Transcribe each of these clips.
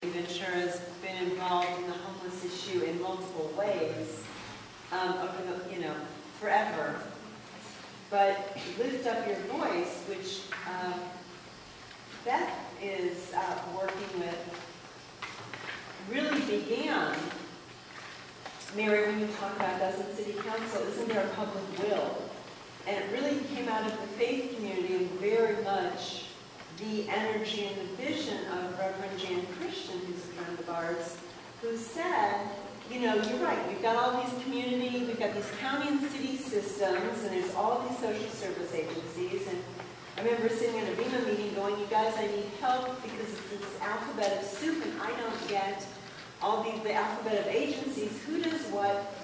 Venture has been involved in the homeless issue in multiple ways over the, forever. But Lift Up Your Voice, which Beth is working with, really began, Mary, when you talk about doesn't City Council, isn't there a public will? And it really came out of the faith community and very much the energy and the vision of Reverend Jan Christian, who's a friend of ours, who said, you're right, we've got all these community, we've got these county and city systems, and there's all these social service agencies, and I remember sitting at a BEMA meeting going, you guys, I need help because it's this alphabet of soup, and I don't get all the alphabet of agencies, who does what,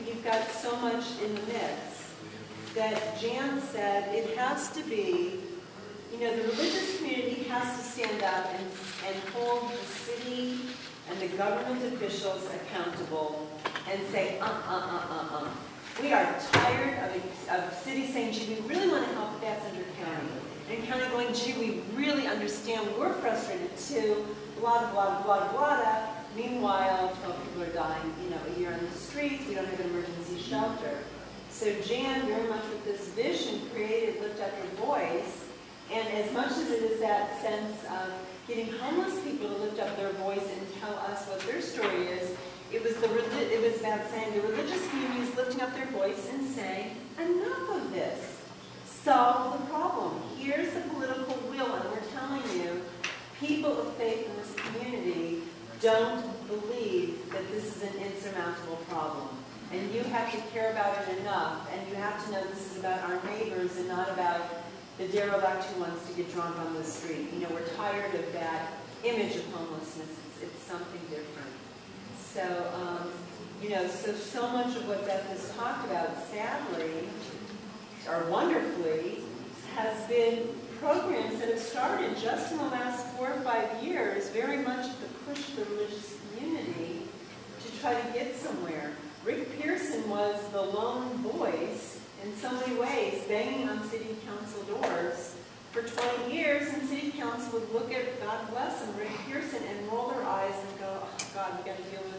you've got so much in the mix, that Jan said it has to be, the religious community has to stand up and hold the city and the government officials accountable and say, We are tired of cities saying, gee, we really want to help, but that's under county. And county going, gee, we really understand, we're frustrated too, blah, blah, blah, blah. Meanwhile, 12 people are dying, a year on the streets, we don't have an emergency shelter. So Jan, very much with this vision, created Lift Up Your Voice. And as much as it is that sense of getting homeless people to lift up their voice and tell us what their story is, it was about saying the religious community is lifting up their voice and saying, enough of this. Solve the problem. Here's the political will, and we're telling you, people of faith in this community don't believe that this is an insurmountable problem. And you have to care about it enough, and you have to know this is about our neighbors and not about the derelict who wants to get drunk on the street. We're tired of that image of homelessness. It's something different. So, so much of what Beth has talked about, sadly, or wonderfully, has been programs that have started just in the last 4 or 5 years, very much at the push of the religious community to try to get somewhere. Rick Pearson was the lone voice in so many ways, banging on city council doors for 20 years, and city council would look at, God bless him, Rick Pearson, and roll their eyes and go, oh God, we got to deal with,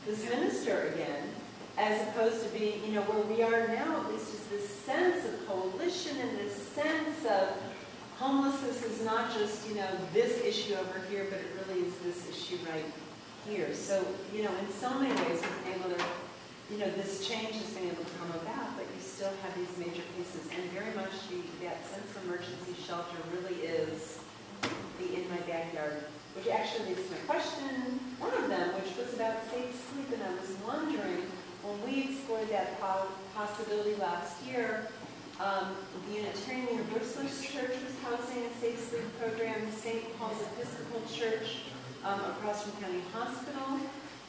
this minister again, as opposed to being, where we are now, at least is this sense of coalition and this sense of homelessness is not just, this issue over here, but it really is this issue right here. So, in so many ways, we've been able to, this change has been able to come about, but you still have these major pieces, and very much that sense of emergency shelter really is the in my backyard, which actually leads to my question, one of them, which was about safe sleep, and I was wondering, when we explored that possibility last year, the Unitarian Universalist Church was housing a safe sleep program, St. Paul's Episcopal Church across from County Hospital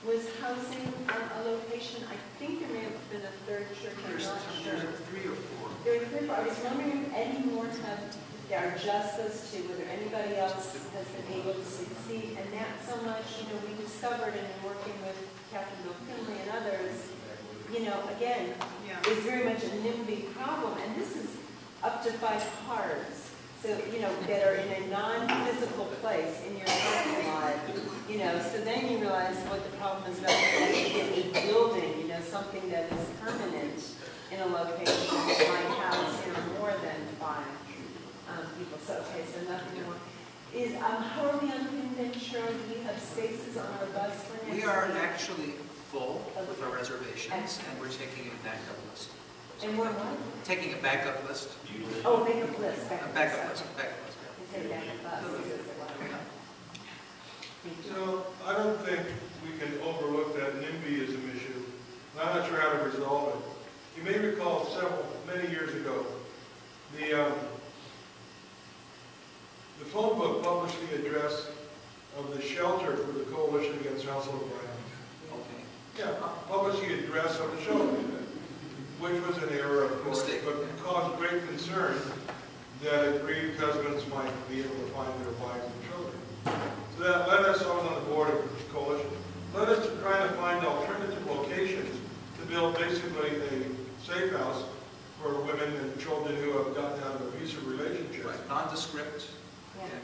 was housing a location. I think there may have been a third church, I'm not sure. There's 3 or 4. There were 3 or 4. I was wondering if any more there are just those 2, whether anybody else has been able to succeed. And that so much, we discovered in working with Captain Bill Finley and others, again, is very much a NIMBY problem. And this is up to 5 cars. So, that are in a non-physical place in your parking lot, so then you realize what the problem is about actually a building, something that is permanent in a location that might house, more than 5 people. So, okay, so nothing more. How are we on Conventure? Do we have spaces on our bus for next We are week? actually full with our reservations, and we're taking a backup list. And we're what? Taking a backup list. Oh, backup list. Backup list. Backup list. You say backup bus. I don't think we can overlook that NIMBYism issue. I'm not sure how to resolve it. You may recall many years ago, the phone book published the address of the shelter for the Coalition Against Household Violence. Okay. Yeah, published the address of the shelter, which was an error, of course, but caused great concern that aggrieved husbands might be able to find their wives and children. So that led us, I was on the board of the coalition, led us to try to find alternative locations to build basically a safe house for women and children who have gotten out of abusive relationships. Right. Nondescript.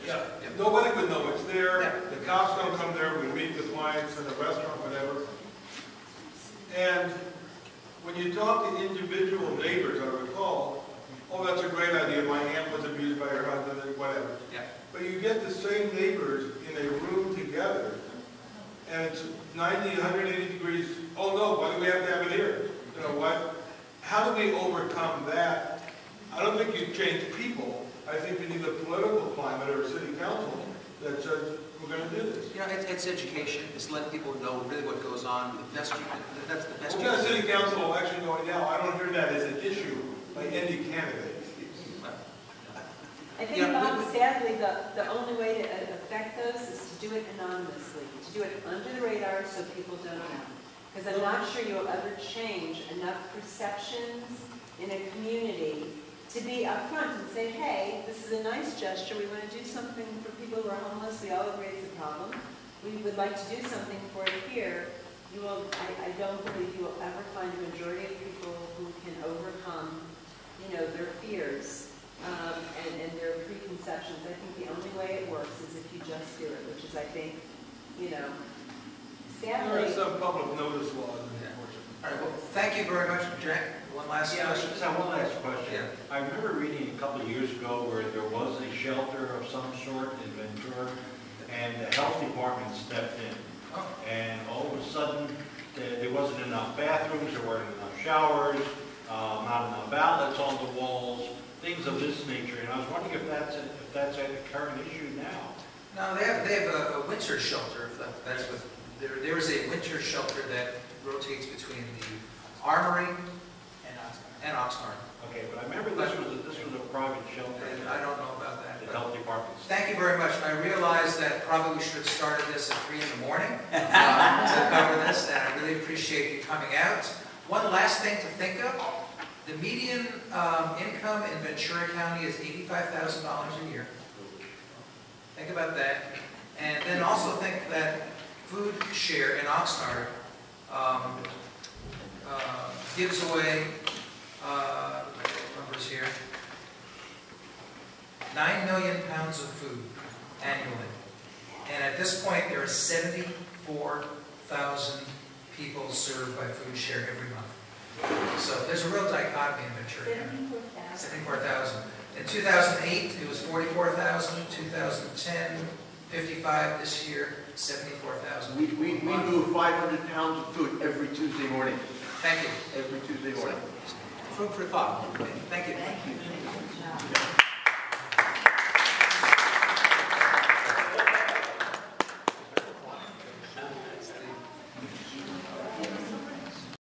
Yeah, nobody would know it's there. Yeah. The cops don't come there. We meet the clients in the restaurant, whatever. And when you talk to individual neighbors, I recall, oh, that's a great idea. My aunt was abused by her husband, and whatever. Yeah. But you get the same neighbors in a room together, and it's 90, 180 degrees. Oh no, why do we have to have it here? You know what? How do we overcome that? I don't think you change people. I think you need a political climate or a city council that says we're going to do this. You know, it's education. It's letting people know really what goes on. That's the best. We've got a city council election going now. I don't hear that as an issue by any candidate. I think, Bob, sadly, the only way to affect those is to do it anonymously, to do it under the radar so people don't know. Because I'm not sure you'll ever change enough perceptions in a community to be upfront and say, hey, this is a nice gesture. We want to do something for people who are homeless. We all agree it's a problem. We would like to do something for it here. You will, I don't believe you will ever find a majority of people who can overcome, you know, their fears and their preconceptions. I think the only way it works is if you just do it, which is, I think, you know, sadly. There are some public notice laws. All right, well, thank you very much, Jack. One last Yeah, I question. just have one last question. Yeah. I remember reading a couple of years ago where there was a shelter of some sort in Ventura, and the health department stepped in. Oh. And all of a sudden, there wasn't enough bathrooms, there weren't enough showers, not enough outlets on the walls, things of this nature. And I was wondering if that's a current issue now. No, they have a winter shelter. If that's what there is a winter shelter that rotates between the Armory and Oxnard. Okay, but I remember this was a private shelter. And I don't know about that. The health department. Thank you very much. I realize that probably we should have started this at 3 in the morning to cover this, and I really appreciate you coming out. One last thing to think of. The median income in Ventura County is $85,000 a year. Think about that. And then also think that food share in Oxnard gives away, numbers here, 9 million pounds of food annually. And at this point, there are 74,000 people served by food share every month. So there's a real dichotomy in Ventura. 74,000. In 2008, it was 44,000. 2010, 55. This year, 74,000. We move 500 pounds of food every Tuesday morning. Thank you. Every Tuesday morning. Food for thought. Thank you. Thank you.